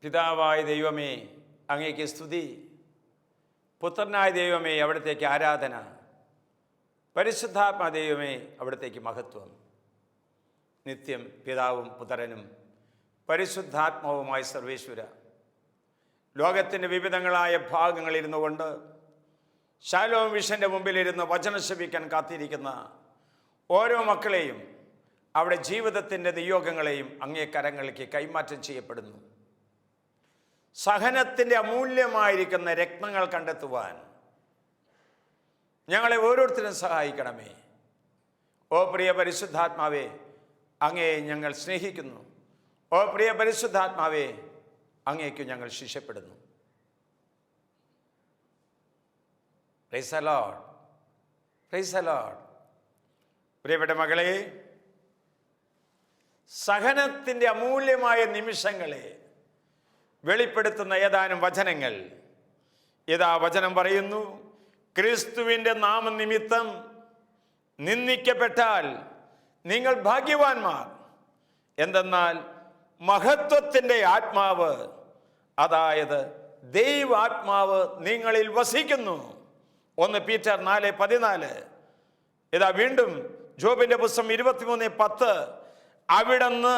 പിതാവായ ദൈവമേ, അങ്ങേക്ക് സ്തുതി. പുത്രനായ ദൈവമേ, അവിടത്തേക്ക് ആരാധന. പരിശുദ്ധാത്മാ ദൈവമേ, അവിടത്തേക്ക് മഹത്വം. നിത്യം പിതാവും പുത്രനും പരിശുദ്ധാത്മാവുമായ സർവേശ്വര, ലോകത്തിൻ്റെ വിവിധങ്ങളായ ഭാഗങ്ങളിരുന്നു കൊണ്ട് ശാലോം വിഷൻ്റെ മുമ്പിലിരുന്ന് വചനം ശ്രവിക്കാൻ കാത്തിരിക്കുന്ന ഓരോ മക്കളെയും അവിടെ ജീവിതത്തിൻ്റെ നിയോഗങ്ങളെയും അങ്ങേ കരങ്ങളിലേക്ക് കൈമാറ്റം ചെയ്യപ്പെടുന്നു. സഹനത്തിൻ്റെ അമൂല്യമായിരിക്കുന്ന രത്നങ്ങൾ കണ്ടെത്തുവാൻ ഞങ്ങളെ ഓരോരുത്തരും സഹായിക്കണമേ. ഓ പ്രിയ പരിശുദ്ധാത്മാവേ, അങ്ങയെ ഞങ്ങൾ സ്നേഹിക്കുന്നു. ഓ പ്രിയ പരിശുദ്ധാത്മാവേ, അങ്ങേക്ക് ഞങ്ങൾ ശിഷ്യപ്പെടുന്നു. Praise the Lord, praise the Lord. പ്രിയപ്പെട്ട മകളെ, സഹനത്തിൻ്റെ അമൂല്യമായ നിമിഷങ്ങളെ വെളിപ്പെടുത്തുന്ന ഏതാനും വചനങ്ങൾ ഇതാ. വചനം പറയുന്നു, ക്രിസ്തുവിൻ്റെ നാമനിമിത്തം നിന്ദിക്കപ്പെട്ടാൽ നിങ്ങൾ ഭാഗ്യവാന്മാർ. എന്തെന്നാൽ മഹത്വത്തിൻ്റെ ആത്മാവ്, അതായത് ദൈവാത്മാവ് നിങ്ങളിൽ വസിക്കുന്നു. 1 പീറ്റർ 4:14. ഇതാ വീണ്ടും ജോബിൻ്റെ പുസ്തകം 23:10. അവിടുന്ന്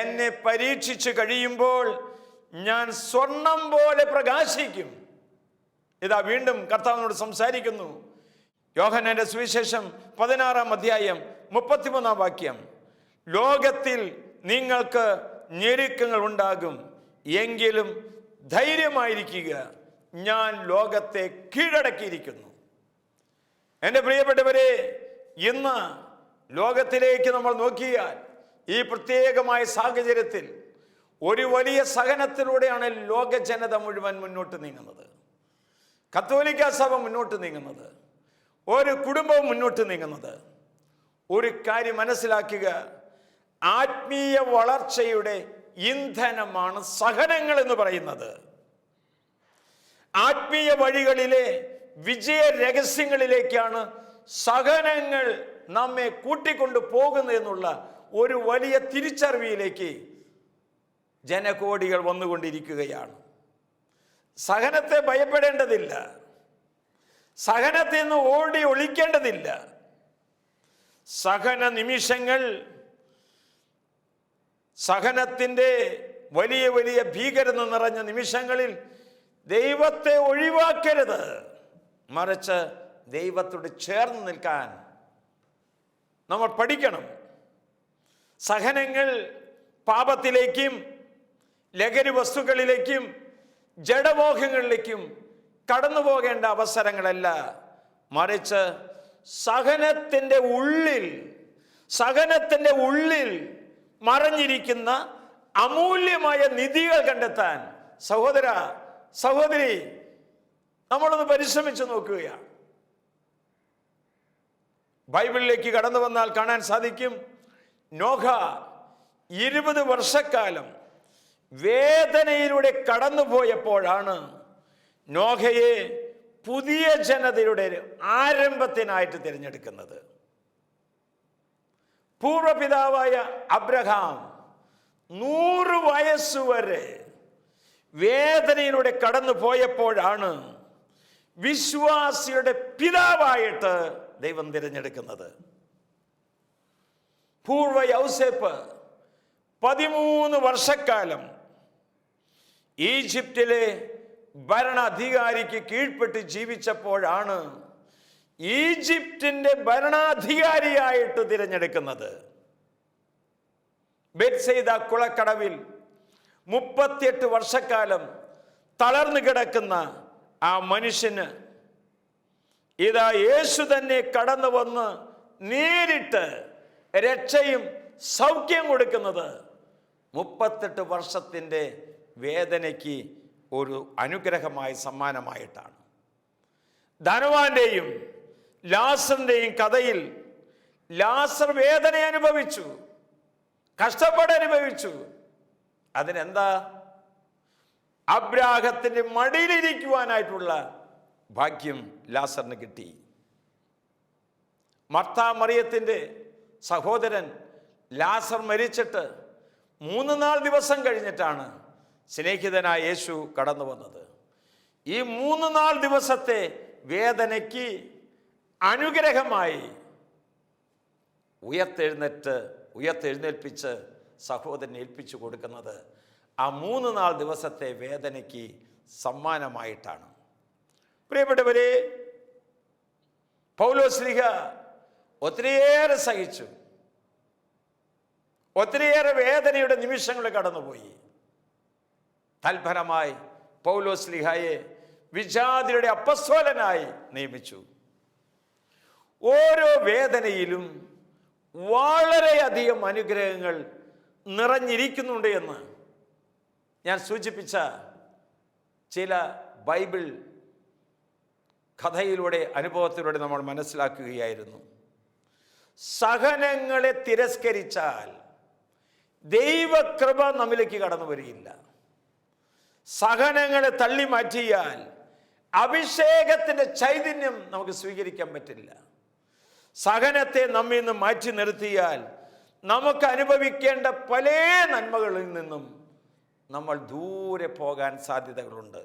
എന്നെ പരീക്ഷിച്ച് കഴിയുമ്പോൾ ഞാൻ സ്വർണം പോലെ പ്രകാശിക്കും. ഇതാ വീണ്ടും കർത്താവിനോട് സംസാരിക്കുന്നു. യോഹന്നാന്റെ സുവിശേഷം 16-ാം അധ്യായം 33-ാം വാക്യം. ലോകത്തിൽ നിങ്ങൾക്ക് ഞെരുക്കങ്ങൾ ഉണ്ടാകും, എങ്കിലും ധൈര്യമായിരിക്കുക, ഞാൻ ലോകത്തെ കീഴടക്കിയിരിക്കുന്നു. എൻ്റെ പ്രിയപ്പെട്ടവരെ, ഇന്ന് ലോകത്തിലേക്ക് നമ്മൾ നോക്കിയാൽ ഈ പ്രത്യേകമായ സാഹചര്യത്തിൽ ഒരു വലിയ സഹനത്തിലൂടെയാണ് ലോക ജനത മുഴുവൻ മുന്നോട്ട് നീങ്ങുന്നത്. കത്തോലിക്ക സഭ മുന്നോട്ട് നീങ്ങുന്നത്, ഒരു കുടുംബവും മുന്നോട്ട് നീങ്ങുന്നത്. ഒരു കാര്യം മനസ്സിലാക്കുക, ആത്മീയ വളർച്ചയുടെ ഇന്ധനമാണ് സഹനങ്ങൾ എന്ന് പറയുന്നത്. ആത്മീയ വഴികളിലെ വിജയ രഹസ്യങ്ങളിലേക്കാണ് സഹനങ്ങൾ നമ്മെ കൂട്ടിക്കൊണ്ടു പോകുന്നത് എന്നുള്ള ഒരു വലിയ തിരിച്ചറിവിലേക്ക് ജനകോടികൾ വന്നുകൊണ്ടിരിക്കുകയാണ്. സഹനത്തെ ഭയപ്പെടേണ്ടതില്ല, സഹനത്തിൽ നിന്ന് ഓടി ഒളിക്കേണ്ടതില്ല. സഹന നിമിഷങ്ങൾ, സഹനത്തിൻ്റെ വലിയ വലിയ ഭീകരത നിറഞ്ഞ നിമിഷങ്ങളിൽ ദൈവത്തെ ഒഴിവാക്കരുത്, മറിച്ച് ദൈവത്തോട് ചേർന്ന് നിൽക്കാൻ നമ്മൾ പഠിക്കണം. സഹനങ്ങൾ പാപത്തിലേക്കും ലഹരി വസ്തുക്കളിലേക്കും ജഡമോഹങ്ങളിലേക്കും കടന്നു പോകേണ്ട അവസരങ്ങളല്ല, മറിച്ച് സഹനത്തിൻ്റെ ഉള്ളിൽ മറഞ്ഞിരിക്കുന്ന അമൂല്യമായ നിധികൾ കണ്ടെത്താൻ സഹോദര സഹോദരി നമ്മളൊന്ന് പരിശ്രമിച്ചു നോക്കുകയാണ്. ബൈബിളിലേക്ക് കടന്നു വന്നാൽ കാണാൻ സാധിക്കും, നോഹ 20 വർഷക്കാലം വേദനയിലൂടെ കടന്നുപോയപ്പോഴാണ് നോഹയെ പുതിയ ജനതയുടെ ആരംഭത്തിനായിട്ട് തിരഞ്ഞെടുക്കുന്നത്. പൂർവപിതാവായ അബ്രഹാം 100 വയസ്സുവരെ വേദനയിലൂടെ കടന്നു പോയപ്പോഴാണ് വിശ്വാസിയുടെ പിതാവായിട്ട് ദൈവം തിരഞ്ഞെടുക്കുന്നത്. പൂർവ യൗസേപ്പ് 13 വർഷക്കാലം ഈജിപ്തിലെ ഭരണാധികാരിക്ക് കീഴ്പ്പെട്ട് ജീവിച്ചപ്പോഴാണ് ഈജിപ്തിൻ്റെ ഭരണാധികാരിയായിട്ട് തിരഞ്ഞെടുക്കുന്നത്. ബെത്സൈദ കുളക്കടവിൽ 38 വർഷക്കാലം തളർന്നു കിടക്കുന്ന ആ മനുഷ്യന് ഇതാ യേശു തന്നെ കടന്നു വന്ന് നേരിട്ട് രക്ഷയും സൗഖ്യം കൊടുക്കുന്നത് 38 വർഷത്തിൻ്റെ വേദനയ്ക്ക് ഒരു അനുഗ്രഹമായ സമ്മാനമായിട്ടാണ്. ധനവാന്റെയും ലാസറിൻ്റെയും കഥയിൽ ലാസർ വേദന അനുഭവിച്ചു, കഷ്ടപ്പാട് അനുഭവിച്ചു. അതിനെന്താ? അബ്രാഹത്തിൻ്റെ മടിയിലിരിക്കുവാനായിട്ടുള്ള ഭാഗ്യം ലാസറിന് കിട്ടി. മർത്താ മറിയത്തിൻ്റെ സഹോദരൻ ലാസർ മരിച്ചിട്ട് 3-4 ദിവസം കഴിഞ്ഞിട്ടാണ് സ്നേഹിതനായ യേശു കടന്നു വന്നത്. ഈ 3 നാൾ ദിവസത്തെ വേദനയ്ക്ക് അനുഗ്രഹമായി ഉയർത്തെഴുന്നേൽപ്പിച്ച് സഹോദരനെ ഏൽപ്പിച്ചു കൊടുക്കുന്നത് ആ 3 നാൾ ദിവസത്തെ വേദനയ്ക്ക് സമ്മാനമായിട്ടാണ്. പ്രിയപ്പെട്ടവരെ, പൗലോസ്ലീഹ ഒത്തിരിയേറെ സഹിച്ചു, ഒത്തിരിയേറെ വേദനയുടെ നിമിഷങ്ങൾ കടന്നുപോയി. തൽഫലമായി പൗലോസ്ലീഹയെ വിജാതിയുടെ അപ്പസ്തോലനായി നിയമിച്ചു. ഓരോ വേദനയിലും വളരെയധികം അനുഗ്രഹങ്ങൾ നിറഞ്ഞിരിക്കുന്നുണ്ട് എന്ന് ഞാൻ സൂചിപ്പിച്ച ചില ബൈബിൾ കഥയിലൂടെ, അനുഭവത്തിലൂടെ നമ്മൾ മനസ്സിലാക്കുകയായിരുന്നു. സഹനങ്ങളെ തിരസ്കരിച്ചാൽ ദൈവകൃപ നമ്മിലേക്ക് കടന്നു വരികയില്ല. സഹനങ്ങളെ തള്ളി മാറ്റിയാൽ അഭിഷേകത്തിൻ്റെ ചൈതന്യം നമുക്ക് സ്വീകരിക്കാൻ പറ്റില്ല. സഹനത്തെ നമ്മിൽ നിന്ന് മാറ്റി നിർത്തിയാൽ നമുക്ക് അനുഭവിക്കേണ്ട പല നന്മകളിൽ നിന്നും നമ്മൾ ദൂരെ പോകാൻ സാധ്യതകളുണ്ട്.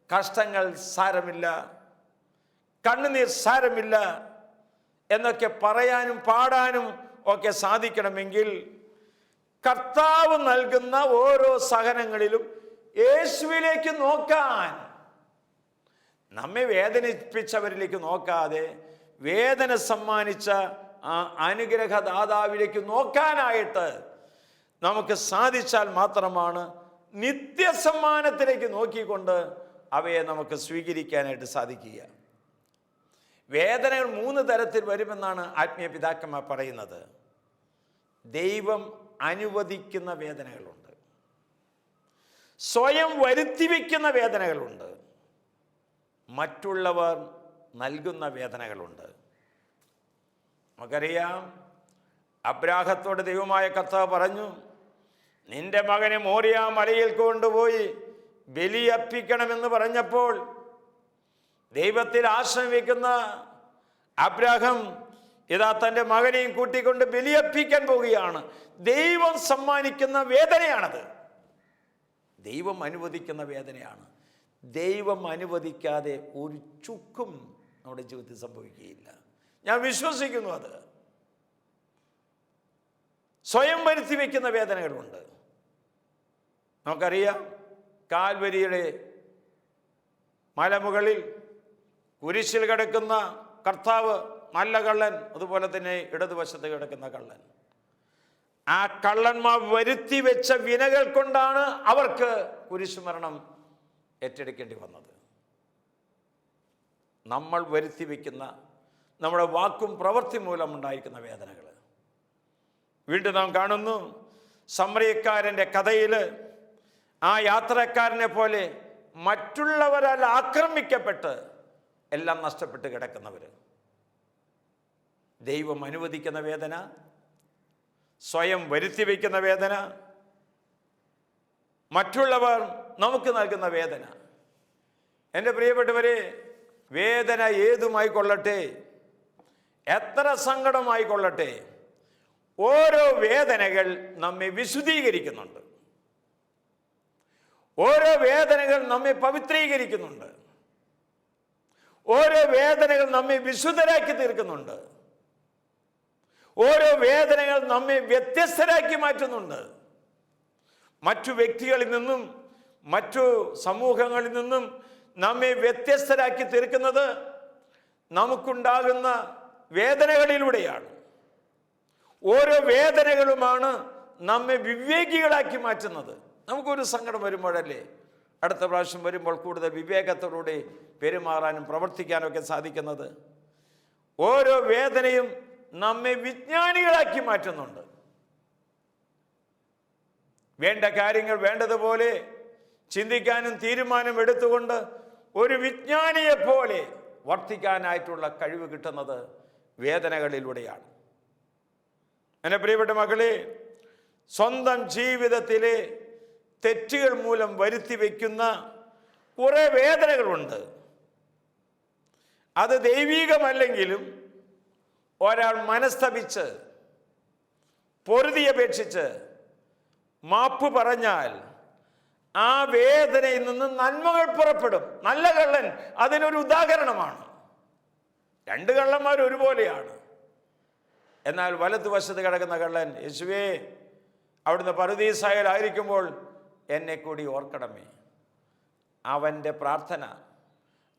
കഷ്ടങ്ങൾ സാരമില്ല, കണ്ണുനീർ സാരമില്ല എന്നൊക്കെ പറയാനും പാടാനും ഒക്കെ സാധിക്കണമെങ്കിൽ കർത്താവ് നൽകുന്ന ഓരോ സഹനങ്ങളിലും യേശുവിലേക്ക് നോക്കാൻ, നമ്മെ വേദനിപ്പിച്ചവരിലേക്ക് നോക്കാതെ വേദന സമ്മാനിച്ച ആ അനുഗ്രഹദാതാവിലേക്ക് നോക്കാനായിട്ട് നമുക്ക് സാധിച്ചാൽ മാത്രമാണ് നിത്യസമ്മാനത്തിലേക്ക് നോക്കിക്കൊണ്ട് അവയെ നമുക്ക് സ്വീകരിക്കാനായിട്ട് സാധിക്കുക. വേദനകൾ 3 തരത്തിൽ വരുമെന്നാണ് ആത്മീയ പിതാക്കന്മാർ പറയുന്നത്. ദൈവം അനുവദിക്കുന്ന വേദനകളുണ്ട്, സ്വയം വരുത്തിവെക്കുന്ന വേദനകളുണ്ട്, മറ്റുള്ളവർ നൽകുന്ന വേദനകളുണ്ട്. നമുക്കറിയാം, അബ്രാഹത്തോട് ദൈവമായ കർത്താവ് പറഞ്ഞു, നിന്റെ മകനെ മോറിയ മലയിൽ കൊണ്ടുപോയി ബലിയർപ്പിക്കണമെന്ന് പറഞ്ഞപ്പോൾ ദൈവത്തിൽ ആശ്രയം വയ്ക്കുന്ന അബ്രാഹം ഇതാ തൻ്റെ മകനെയും കൂട്ടിക്കൊണ്ട് ബലിയർപ്പിക്കാൻ പോവുകയാണ്. ദൈവം സമ്മാനിക്കുന്ന വേദനയാണത്, ദൈവം അനുവദിക്കുന്ന വേദനയാണ്. ദൈവം അനുവദിക്കാതെ ഒരു ചുക്കും നമ്മുടെ ജീവിതത്തിൽ സംഭവിക്കുകയില്ല. ഞാൻ വിശ്വസിക്കുന്നു. അത് സ്വയം വരുത്തി വയ്ക്കുന്ന വേദനകളുണ്ട്. നമുക്കറിയാം, കാൽവരിയുടെ മലമുകളിൽ കുരിശിൽ കിടക്കുന്ന കർത്താവ്, നല്ല കള്ളൻ, അതുപോലെ തന്നെ ഇടതുവശത്ത് കിടക്കുന്ന കള്ളൻ. ആ കള്ളന്മാർ വരുത്തി വെച്ച വിനകൾ കൊണ്ടാണ് അവർക്ക് കുരിശുമരണം ഏറ്റെടുക്കേണ്ടി വന്നത്. നമ്മൾ വരുത്തി വയ്ക്കുന്ന നമ്മുടെ വാക്കും പ്രവൃത്തി മൂലമുണ്ടായിരിക്കുന്ന വേദനകൾ വീണ്ടും നാം കാണുന്നു. സമറിയക്കാരൻ്റെ കഥയിൽ ആ യാത്രക്കാരനെ പോലെ മറ്റുള്ളവരാൽ ആക്രമിക്കപ്പെട്ട് എല്ലാം നഷ്ടപ്പെട്ട് കിടക്കുന്നവർ. ദൈവം അനുവദിക്കുന്ന വേദന, സ്വയം വരുത്തി വയ്ക്കുന്ന വേദന, മറ്റുള്ളവർ നമുക്ക് നൽകുന്ന വേദന. എൻ്റെ പ്രിയപ്പെട്ടവരെ, വേദന ഏതുമായിക്കൊള്ളട്ടെ, എത്ര സങ്കടമായിക്കൊള്ളട്ടെ, ഓരോ വേദനകൾ നമ്മെ വിശുദ്ധീകരിക്കുന്നുണ്ട്, ഓരോ വേദനകൾ നമ്മെ പവിത്രീകരിക്കുന്നുണ്ട്, ഓരോ വേദനകൾ നമ്മെ വിശുദ്ധരാക്കി തീർക്കുന്നുണ്ട്, ഓരോ വേദനകൾ നമ്മെ വ്യത്യസ്തരാക്കി മാറ്റുന്നുണ്ട്. മറ്റു വ്യക്തികളിൽ നിന്നും മറ്റു സമൂഹങ്ങളിൽ നിന്നും നമ്മെ വ്യത്യസ്തരാക്കി തീർക്കുന്നത് നമുക്കുണ്ടാകുന്ന വേദനകളിലൂടെയാണ്. ഓരോ വേദനകളുമാണ് നമ്മെ വിവേകികളാക്കി മാറ്റുന്നത്. നമുക്കൊരു സങ്കടം വരുമ്പോഴല്ലേ അടുത്ത പ്രാവശ്യം വരുമ്പോൾ കൂടുതൽ വിവേകത്തോടെ പെരുമാറാനും പ്രവർത്തിക്കാനും ഒക്കെ സാധിക്കുന്നത്. ഓരോ വേദനയും നമ്മെ വിജ്ഞാനികളാക്കി മാറ്റുന്നുണ്ട്. വേണ്ട കാര്യങ്ങൾ വേണ്ടതുപോലെ ചിന്തിക്കാനും തീരുമാനം എടുത്തുകൊണ്ട് ഒരു വിജ്ഞാനിയെപ്പോലെ വർത്തിക്കാനായിട്ടുള്ള കഴിവ് കിട്ടുന്നത് വേദനകളിലൂടെയാണ്. എൻ്റെ പ്രിയപ്പെട്ട മക്കളെ, സ്വന്തം ജീവിതത്തിലെ തെറ്റുകൾ മൂലം വരുത്തി വയ്ക്കുന്ന കുറേ വേദനകളുണ്ട്. അത് ദൈവീകമല്ലെങ്കിലും ഒരാൾ മനസ്തപിച്ച് പൊറുതി അപേക്ഷിച്ച് മാപ്പ് പറഞ്ഞാൽ ആ വേദനയിൽ നിന്ന് നന്മകൾ പുറപ്പെടും. നല്ല കള്ളൻ അതിനൊരു ഉദാഹരണമാണ്. രണ്ട് കള്ളന്മാർ ഒരുപോലെയാണ്. എന്നാൽ വലതുവശത്ത് കിടക്കുന്ന കള്ളൻ, യേശുവേ, അവിടുന്ന് പറുദീസായിലായിരിക്കുമ്പോൾ എന്നെ കൂടി ഓർക്കണമേ. അവൻ്റെ പ്രാർത്ഥന,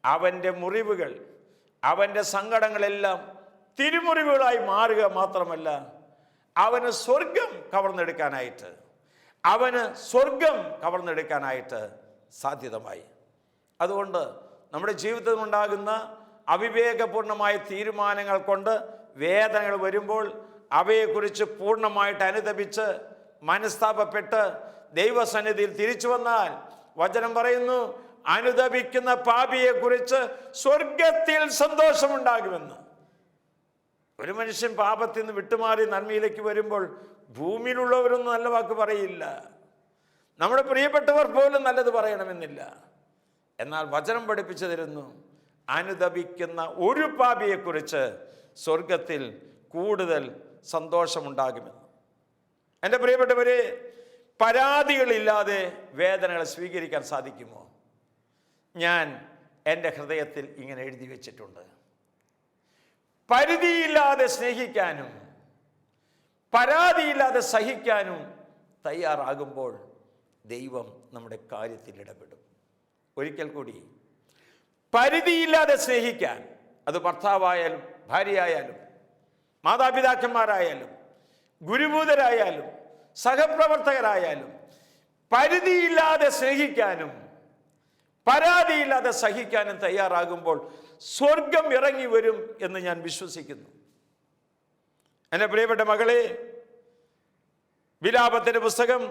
അവൻ്റെ മുറിവുകൾ, അവൻ്റെ സങ്കടങ്ങളെല്ലാം തിരുമുറിവുകളായി മാറുക മാത്രമല്ല, അവന് സ്വർഗം കവർന്നെടുക്കാനായിട്ട് സാധ്യതമായി. അതുകൊണ്ട് നമ്മുടെ ജീവിതത്തിൽ ഉണ്ടാകുന്ന അവിവേകപൂർണമായ തീരുമാനങ്ങൾ കൊണ്ട് വേദനകൾ വരുമ്പോൾ അവയെക്കുറിച്ച് പൂർണ്ണമായിട്ട് അനുതപിച്ച് മനസ്താപപ്പെട്ട് ദൈവസന്നിധിയിൽ തിരിച്ചു വന്നാൽ വചനം പറയുന്നു, അനുതപിക്കുന്ന പാപിയെക്കുറിച്ച് സ്വർഗത്തിൽ സന്തോഷമുണ്ടാകുമെന്ന്. ഒരു മനുഷ്യൻ പാപത്തിൽ നിന്ന് വിട്ടുമാറി നന്മയിലേക്ക് വരുമ്പോൾ ഭൂമിയിലുള്ളവരൊന്നും നല്ല വാക്ക് പറയില്ല. നമ്മുടെ പ്രിയപ്പെട്ടവർ പോലും നല്ലത് പറയണമെന്നില്ല. എന്നാൽ വചനം പഠിപ്പിച്ചു തരുന്നു, അനുതപിക്കുന്ന ഒരു പാപിയെക്കുറിച്ച് സ്വർഗത്തിൽ കൂടുതൽ സന്തോഷമുണ്ടാകുമെന്ന്. എൻ്റെ പ്രിയപ്പെട്ടവരെ, പരാതികളില്ലാതെ വേദനകളെ സ്വീകരിക്കാൻ സാധിക്കുമോ? ഞാൻ എൻ്റെ ഹൃദയത്തിൽ ഇങ്ങനെ എഴുതി വച്ചിട്ടുണ്ട്. പരിധിയില്ലാതെ സ്നേഹിക്കാനും പരാതിയില്ലാതെ സഹിക്കാനും തയ്യാറാകുമ്പോൾ ദൈവം നമ്മുടെ കാര്യത്തിൽ ഇടപെടും. ഒരിക്കൽ കൂടി, പരിധിയില്ലാതെ സ്നേഹിക്കാൻ, അത് ഭർത്താവായാലും ഭാര്യയായാലും മാതാപിതാക്കന്മാരായാലും ഗുരുഭൂതരായാലും സഹപ്രവർത്തകരായാലും പരിധിയില്ലാതെ സ്നേഹിക്കാനും പരാതിയില്ലാതെ സഹിക്കാനും തയ്യാറാകുമ്പോൾ സ്വർഗം ഇറങ്ങി വരും എന്ന് ഞാൻ വിശ്വസിക്കുന്നു. എൻ്റെ പ്രിയപ്പെട്ട മകളെ, വിലാപത്തിൻ്റെ പുസ്തകം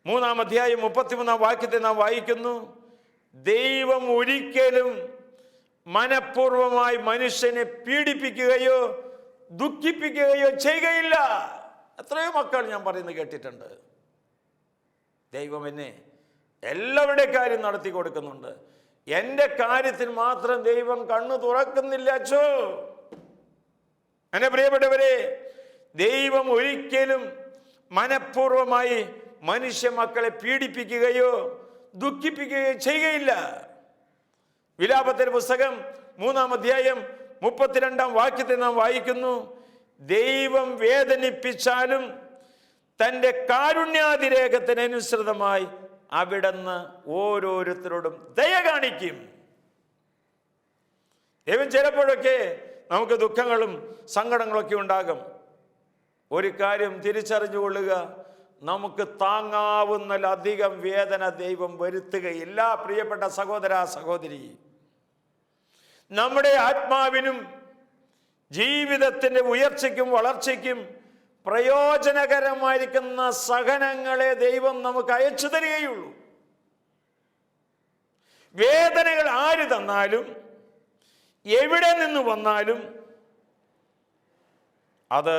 3-ാം അധ്യായം 33-ാം വാക്യത്തെ നാം വായിക്കുന്നു, ദൈവം ഒരിക്കലും മനഃപൂർവമായി മനുഷ്യനെ പീഡിപ്പിക്കുകയോ ദുഃഖിപ്പിക്കുകയോ ചെയ്യുകയില്ല. എത്രയോ മക്കൾ ഞാൻ പറയുന്നത് കേട്ടിട്ടുണ്ട്. ദൈവം എന്നെ എല്ലാവരുടെ കാര്യം നടത്തി കൊടുക്കുന്നുണ്ട്, എൻ്റെ കാര്യത്തിൽ മാത്രം ദൈവം കണ്ണു തുറക്കുന്നില്ല അച്ചോ. എൻ്റെ പ്രിയപ്പെട്ടവരെ, ദൈവം ഒരിക്കലും മനഃപൂർവമായി മനുഷ്യ മക്കളെ പീഡിപ്പിക്കുകയോ ദുഃഖിപ്പിക്കുകയോ ചെയ്യുകയില്ല. വിലാപത്തിന്റെ പുസ്തകം 3-ാം അധ്യായം 32-ാം വാക്യത്തെ നാം വായിക്കുന്നു, ദൈവം വേദനിപ്പിച്ചാലും തൻ്റെ കാരുണ്യാതിരേകത്തിനനുസൃതമായി അവിടുന്ന് ഓരോരുത്തരോടും ദയ കാണിക്കും. ദൈവം ചിലപ്പോഴൊക്കെ നമുക്ക് ദുഃഖങ്ങളും സങ്കടങ്ങളൊക്കെ ഉണ്ടാകും. ഒരു കാര്യം തിരിച്ചറിഞ്ഞുകൊള്ളുക, നമുക്ക് താങ്ങാവുന്നതിലധികം വേദന ദൈവം വരുത്തുകയില്ല. പ്രിയപ്പെട്ട സഹോദര സഹോദരി, നമ്മുടെ ആത്മാവിനും ജീവിതത്തിൻ്റെ ഉയർച്ചയ്ക്കും വളർച്ചയ്ക്കും പ്രയോജനകരമായിരിക്കുന്ന സഹനങ്ങളെ ദൈവം നമുക്ക് അയച്ചു തരികയുള്ളൂ. വേദനകൾ ആര് തന്നാലും എവിടെ നിന്ന് വന്നാലും അത്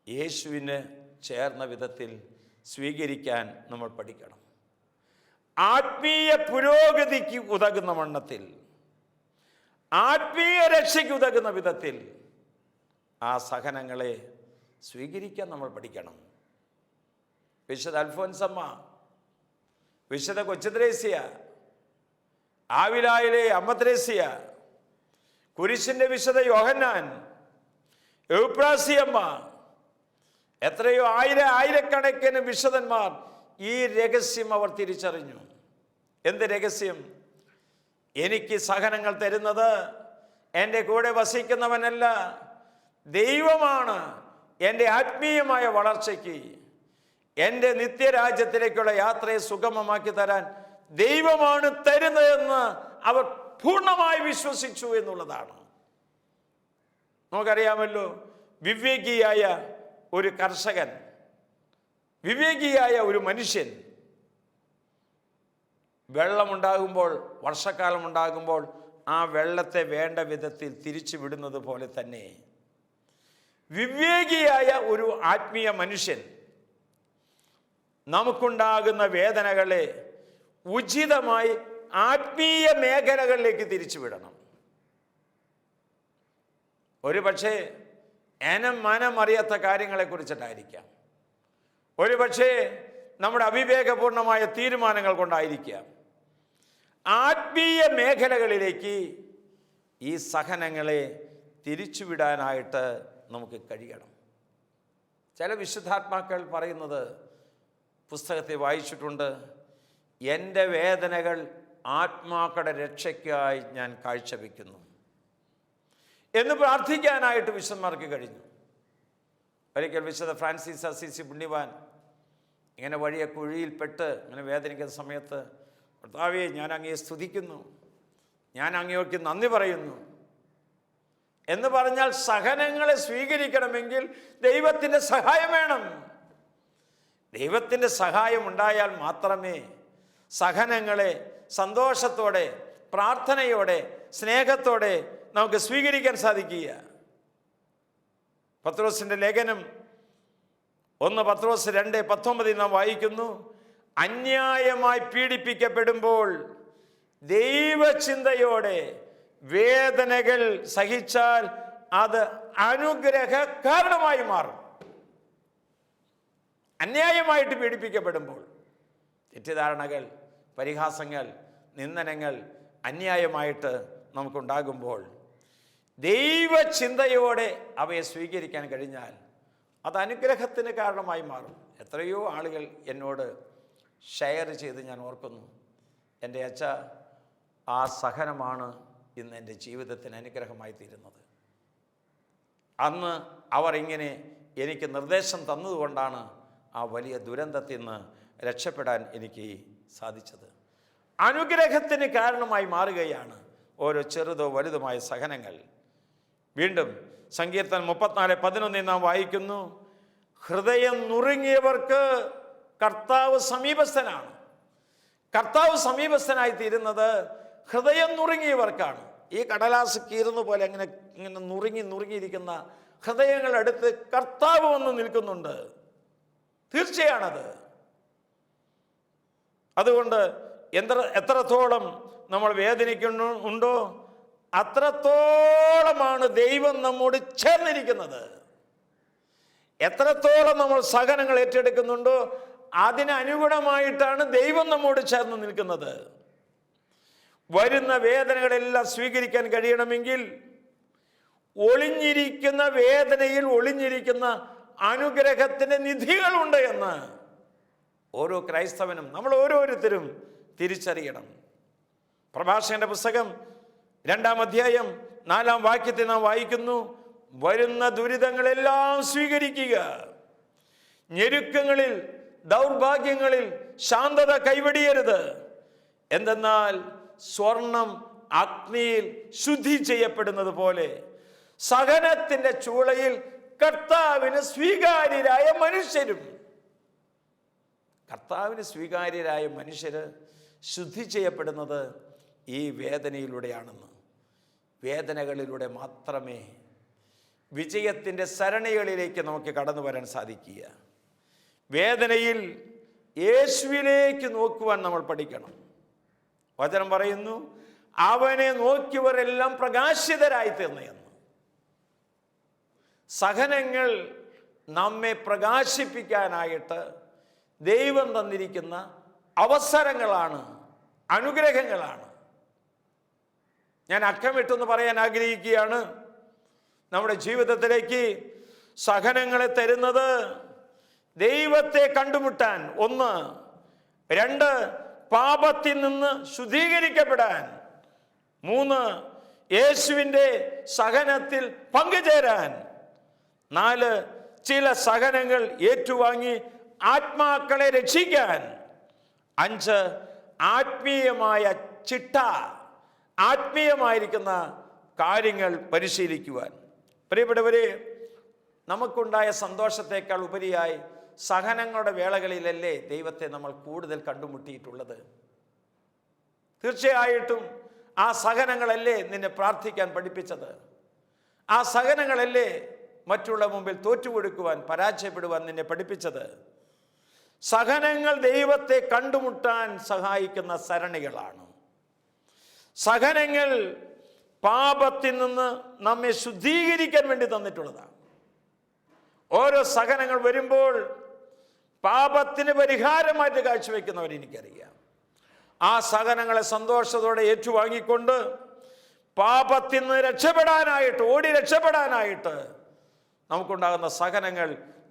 യേശുവിന് ചേർന്ന വിധത്തിൽ സ്വീകരിക്കാൻ നമ്മൾ പഠിക്കണം. ആത്മീയ പുരോഗതിക്ക് ഉതകുന്ന വണ്ണത്തിൽ, ആത്മീയ രക്ഷയ്ക്ക് ഉതകുന്ന വിധത്തിൽ ആ സഹനങ്ങളെ സ്വീകരിക്കാൻ നമ്മൾ പഠിക്കണം. വിശുദ്ധ അൽഫോൻസമ്മ, വിശുദ്ധ കൊച്ചുത്രേസ്യ, ആവിലായിലെ അമ്മ ത്രേസ്യ, കുരിശിൻ്റെ വിശുദ്ധ യോഹന്നാൻ, എവുപ്രാസിയമ്മ, എത്രയോ ആയിരക്കണക്കിന് വിശുദ്ധന്മാർ ഈ രഹസ്യം അവർ തിരിച്ചറിഞ്ഞു. എന്ത് രഹസ്യം? എനിക്ക് സഹനങ്ങൾ തരുന്നത് എൻ്റെ കൂടെ വസിക്കുന്നവനല്ല, ദൈവമാണ്. എൻ്റെ ആത്മീയമായ വളർച്ചയ്ക്ക്, എൻ്റെ നിത്യരാജ്യത്തിലേക്കുള്ള യാത്രയെ സുഗമമാക്കി തരാൻ ദൈവമാണ് തരുന്നതെന്ന് അവർ പൂർണ്ണമായി വിശ്വസിച്ചു എന്നുള്ളതാണ്. നമുക്കറിയാമല്ലോ, വിവേകിയായ ഒരു കർഷകൻ, വിവേകിയായ ഒരു മനുഷ്യൻ വെള്ളമുണ്ടാകുമ്പോൾ, വർഷക്കാലം ഉണ്ടാകുമ്പോൾ ആ വെള്ളത്തെ വേണ്ട വിധത്തിൽ തിരിച്ചു വിടുന്നത് പോലെ തന്നെ വിവേകിയായ ഒരു ആത്മീയ മനുഷ്യൻ നമുക്കുണ്ടാകുന്ന വേദനകളെ ഉചിതമായി ആത്മീയ മേഖലകളിലേക്ക് തിരിച്ചു വിടണം. ഒരു പക്ഷേ മനമറിയാത്ത കാര്യങ്ങളെ കുറിച്ചിട്ടായിരിക്കാം, ഒരു പക്ഷേ നമ്മുടെ അവിവേകപൂർണമായ തീരുമാനങ്ങൾ കൊണ്ടായിരിക്കാം. ആത്മീയ മേഖലകളിലേക്ക് ഈ സഹനങ്ങളെ തിരിച്ചുവിടാനായിട്ട് നമുക്ക് കഴിയണം. ചില വിശുദ്ധാത്മാക്കൾ പറയുന്നത് പുസ്തകത്തിൽ വായിച്ചിട്ടുണ്ട്, എൻ്റെ വേദനകൾ ആത്മാക്കളുടെ രക്ഷയ്ക്കായി ഞാൻ കാഴ്ചവെക്കുന്നു എന്ന് പ്രാർത്ഥിക്കാനായിട്ട് വിശുദ്ധന്മാർക്ക് കഴിഞ്ഞു. ഒരിക്കൽ വിശുദ്ധ ഫ്രാൻസിസ് അസീസി പുണ്യവാൻ ഇങ്ങനെ വഴിയെ കുഴിയിൽപ്പെട്ട് ഇങ്ങനെ വേദനിക്കുന്ന സമയത്ത്, കർത്താവേ, ഞാൻ അങ്ങയെ സ്തുതിക്കുന്നു, ഞാൻ അങ്ങയോക്ക് നന്ദി പറയുന്നു എന്ന് പറഞ്ഞാൽ സഹനങ്ങളെ സ്വീകരിക്കണമെങ്കിൽ ദൈവത്തിൻ്റെ സഹായം വേണം. ദൈവത്തിൻ്റെ സഹായം ഉണ്ടായാൽ മാത്രമേ സഹനങ്ങളെ സന്തോഷത്തോടെ, പ്രാർത്ഥനയോടെ, സ്നേഹത്തോടെ നമുക്ക് സ്വീകരിക്കാൻ സാധിക്കുക. പത്രോസിൻ്റെ ലേഖനം 1 പത്രോസ് 2:19 നാം വായിക്കുന്നു, അന്യായമായി പീഡിപ്പിക്കപ്പെടുമ്പോൾ ദൈവചിന്തയോടെ വേദനകൾ സഹിച്ചാൽ അത് അനുഗ്രഹ കാരണമായി മാറും. അന്യായമായിട്ട് പീഡിപ്പിക്കപ്പെടുമ്പോൾ, തെറ്റിദ്ധാരണകൾ, പരിഹാസങ്ങൾ, നിന്ദനങ്ങൾ അന്യായമായിട്ട് നമുക്കുണ്ടാകുമ്പോൾ ദൈവചിന്തയോടെ അവയെ സ്വീകരിക്കാൻ കഴിഞ്ഞാൽ അത് അനുഗ്രഹത്തിന് കാരണമായി മാറും. എത്രയോ ആളുകൾ എന്നോട് ഷെയർ ചെയ്ത് ഞാൻ ഓർക്കുന്നു, എൻ്റെ അച്ഛ, ആ സഹനമാണ് ഇന്ന് എൻ്റെ ജീവിതത്തിന് അനുഗ്രഹമായി തീരുന്നത്. അന്ന് അവർ ഇങ്ങനെ എനിക്ക് നിർദ്ദേശം തന്നതുകൊണ്ടാണ് ആ വലിയ ദുരന്തത്തിൽ നിന്ന് രക്ഷപ്പെടാൻ എനിക്ക് സാധിച്ചത്. അനുഗ്രഹത്തിന് കാരണമായി മാറുകയാണ് ഓരോ ചെറുതോ വലുതുമായ സഹനങ്ങൾ. വീണ്ടും സങ്കീർത്തനം 34:11 നാം വായിക്കുന്നു, ഹൃദയം നുറുങ്ങിയവർക്ക് കർത്താവ് സമീപസ്ഥനാണ്. കർത്താവ് സമീപസ്ഥനായി തീരുന്നത് ഹൃദയം നുറുങ്ങിയവർക്കാണ്. ഈ കടലാസ് കീറുന്ന പോലെ ഇങ്ങനെ നുറുങ്ങിയിരിക്കുന്ന ഹൃദയങ്ങളടുത്ത് കർത്താവ് വന്ന് നിൽക്കുന്നുണ്ട്. തീർച്ചയാണത്. അതുകൊണ്ട് എത്രത്തോളം നമ്മൾ വേദനിക്കുന്നുണ്ടോ അത്രത്തോളമാണ് ദൈവം നമ്മോട് ചേർന്നിരിക്കുന്നത്. എത്രത്തോളം നമ്മൾ സഹനങ്ങൾ ഏറ്റെടുക്കുന്നുണ്ടോ അതിനനുഗുണമായിട്ടാണ് ദൈവം നമ്മോട് ചേർന്ന് നിൽക്കുന്നത്. വരുന്ന വേദനകളെല്ലാം സ്വീകരിക്കാൻ കഴിയണമെങ്കിൽ ഒളിഞ്ഞിരിക്കുന്ന വേദനയിൽ ഒളിഞ്ഞിരിക്കുന്ന അനുഗ്രഹത്തിൻ്റെ നിധികളുണ്ട് എന്ന് ഓരോ ക്രൈസ്തവനും നമ്മൾ ഓരോരുത്തരും തിരിച്ചറിയണം. പ്രഭാഷകന്റെ പുസ്തകം 2-ാം അധ്യായം 4-ാം വാക്യത്തിൽ നാം വായിക്കുന്നു, വരുന്ന ദുരിതങ്ങളെല്ലാം സ്വീകരിക്കുക, ഞെരുക്കങ്ങളിൽ ദൗർഭാഗ്യങ്ങളിൽ ശാന്തത കൈവെടിയരുത്. എന്തെന്നാൽ സ്വർണം അഗ്നിയിൽ ശുദ്ധി ചെയ്യപ്പെടുന്നത് പോലെ സഹനത്തിന്റെ ചൂളയിൽ കർത്താവിന് സ്വീകാര്യരായ മനുഷ്യരും, കർത്താവിന് സ്വീകാര്യരായ മനുഷ്യര് ശുദ്ധി ചെയ്യപ്പെടുന്നത് ഈ വേദനയിലൂടെയാണെന്ന്. വേദനകളിലൂടെ മാത്രമേ വിജയത്തിൻ്റെ സരണികളിലേക്ക് നമുക്ക് കടന്നു വരാൻ സാധിക്കുക. വേദനയിൽ യേശുവിലേക്ക് നോക്കുവാൻ നമ്മൾ പഠിക്കണം. വചനം പറയുന്നു, അവനെ നോക്കിയവരെല്ലാം പ്രകാശിതരായി തീർന്നെന്ന്. സഹനങ്ങൾ നമ്മെ പ്രകാശിപ്പിക്കാനായിട്ട് ദൈവം തന്നിരിക്കുന്ന അവസരങ്ങളാണ്, അനുഗ്രഹങ്ങളാണ്. ഞാൻ അക്കമിട്ടെന്ന് പറയാൻ ആഗ്രഹിക്കുകയാണ്, നമ്മുടെ ജീവിതത്തിലേക്ക് സഹനങ്ങളെ തരുന്നത് ദൈവത്തെ കണ്ടുമുട്ടാൻ, 1. 2, പാപത്തിൽ നിന്ന് ശുദ്ധീകരിക്കപ്പെടാൻ, 3, യേശുവിൻ്റെ സഹനത്തിൽ പങ്കുചേരാൻ, 4, ചില സഹനങ്ങൾ ഏറ്റുവാങ്ങി ആത്മാക്കളെ രക്ഷിക്കാൻ, 5, ആത്മീയമായ ചിട്ട, ആത്മീയമായിരിക്കുന്ന കാര്യങ്ങൾ പരിശീലിക്കുവാൻ. പ്രിയപ്പെട്ടവരെ, നമുക്കുണ്ടായ സന്തോഷത്തേക്കാൾ ഉപരിയായി സഹനങ്ങളുടെ വേളകളിലല്ലേ ദൈവത്തെ നമ്മൾ കൂടുതൽ കണ്ടുമുട്ടിയിട്ടുള്ളത്. തീർച്ചയായിട്ടും ആ സഹനങ്ങളല്ലേ നിന്നെ പ്രാർത്ഥിക്കാൻ പഠിപ്പിച്ചത്. ആ സഹനങ്ങളല്ലേ മറ്റുള്ള മുമ്പിൽ തോറ്റുകൊടുക്കുവാൻ, പരാജയപ്പെടുവാൻ നിന്നെ പഠിപ്പിച്ചത്. സഹനങ്ങൾ ദൈവത്തെ കണ്ടുമുട്ടാൻ സഹായിക്കുന്ന സരണികളാണ്. സഹനങ്ങൾ പാപത്തിൽ നിന്ന് നമ്മെ ശുദ്ധീകരിക്കാൻ വേണ്ടി തന്നിട്ടുള്ളതാണ്. ഓരോ സഹനങ്ങൾ വരുമ്പോൾ പാപത്തിന് പരിഹാരമായിട്ട് കാഴ്ചവെക്കുന്നവർ എനിക്കറിയാം. ആ സഹനങ്ങളെ സന്തോഷത്തോടെ ഏറ്റുവാങ്ങിക്കൊണ്ട് പാപത്തിൽ നിന്ന് രക്ഷപ്പെടാനായിട്ട്, ഓടി രക്ഷപ്പെടാനായിട്ട് നമുക്കുണ്ടാകുന്ന സഹനങ്ങൾ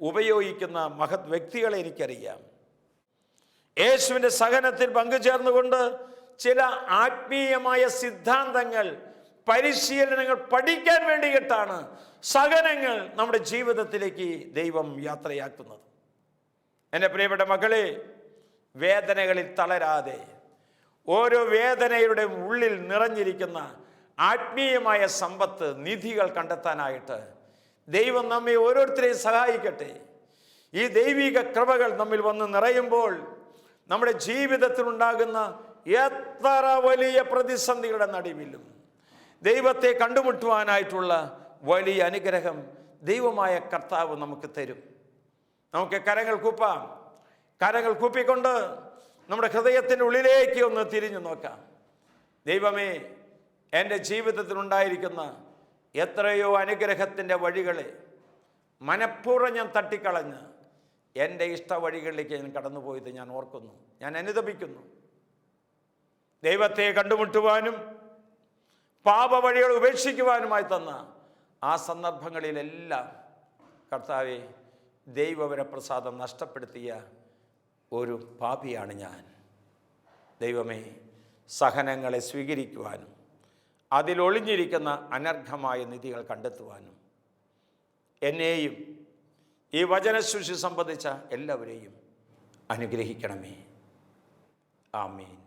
ഉപയോഗിക്കുന്ന മഹത് വ്യക്തികളെ എനിക്കറിയാം. യേശുവിൻ്റെ സഹനത്തിൽ പങ്കുചേർന്നുകൊണ്ട് ചില ആത്മീയമായ സിദ്ധാന്തങ്ങൾ, പരിശീലനങ്ങൾ പഠിക്കാൻ വേണ്ടിയിട്ടാണ് സഹനങ്ങൾ നമ്മുടെ ജീവിതത്തിലേക്ക് ദൈവം യാത്രയാക്കുന്നത്. എൻ്റെ പ്രിയപ്പെട്ട മക്കളെ, വേദനകളിൽ തളരാതെ ഓരോ വേദനയുടെ ഉള്ളിൽ നിറഞ്ഞിരിക്കുന്ന ആത്മീയമായ സമ്പത്ത്, നിധികൾ കണ്ടെത്താനായിട്ട് ദൈവം നമ്മെ ഓരോരുത്തരെയും സഹായിക്കട്ടെ. ഈ ദൈവിക കൃപകൾ നമ്മിൽ വന്ന് നിറയുമ്പോൾ നമ്മുടെ ജീവിതത്തിലുണ്ടാകുന്ന എത്ര വലിയ പ്രതിസന്ധികളുടെ നടുവിലും ദൈവത്തെ കണ്ടുമുട്ടുവാനായിട്ടുള്ള വലിയ അനുഗ്രഹം ദൈവമായ കർത്താവ് നമുക്ക് തരും. നമുക്ക് കരങ്ങൾ കൂപ്പാം. കരങ്ങൾ കൂപ്പിക്കൊണ്ട് നമ്മുടെ ഹൃദയത്തിൻ്റെ ഉള്ളിലേക്ക് ഒന്ന് തിരിഞ്ഞു നോക്കാം. ദൈവമേ, എൻ്റെ ജീവിതത്തിലുണ്ടായിരിക്കുന്ന എത്രയോ അനുഗ്രഹത്തിൻ്റെ വഴികളെ മനഃപൂർവ്വം ഞാൻ തട്ടിക്കളഞ്ഞ് എൻ്റെ ഇഷ്ടവഴികളിലേക്ക് ഞാൻ കടന്നുപോയത് ഞാൻ ഓർക്കുന്നു, ഞാൻ അനുതപിക്കുന്നു. ദൈവത്തെ കണ്ടുമുട്ടുവാനും പാപവഴികൾ ഉപേക്ഷിക്കുവാനുമായി തന്ന ആ സന്ദർഭങ്ങളിലെല്ലാം കർത്താവെ, ദൈവവരപ്രസാദം നഷ്ടപ്പെടുത്തിയ ഒരു പാപിയാണ് ഞാൻ. ദൈവമേ, സഹനങ്ങളെ സ്വീകരിക്കുവാനും അതിലൊളിഞ്ഞിരിക്കുന്ന അനർഘമായ നിധികൾ കണ്ടെത്തുവാനും എന്നെയും ഈ വചനശുശ്രൂഷ സംബന്ധിച്ച എല്ലാവരെയും അനുഗ്രഹിക്കണമേ. ആമേൻ.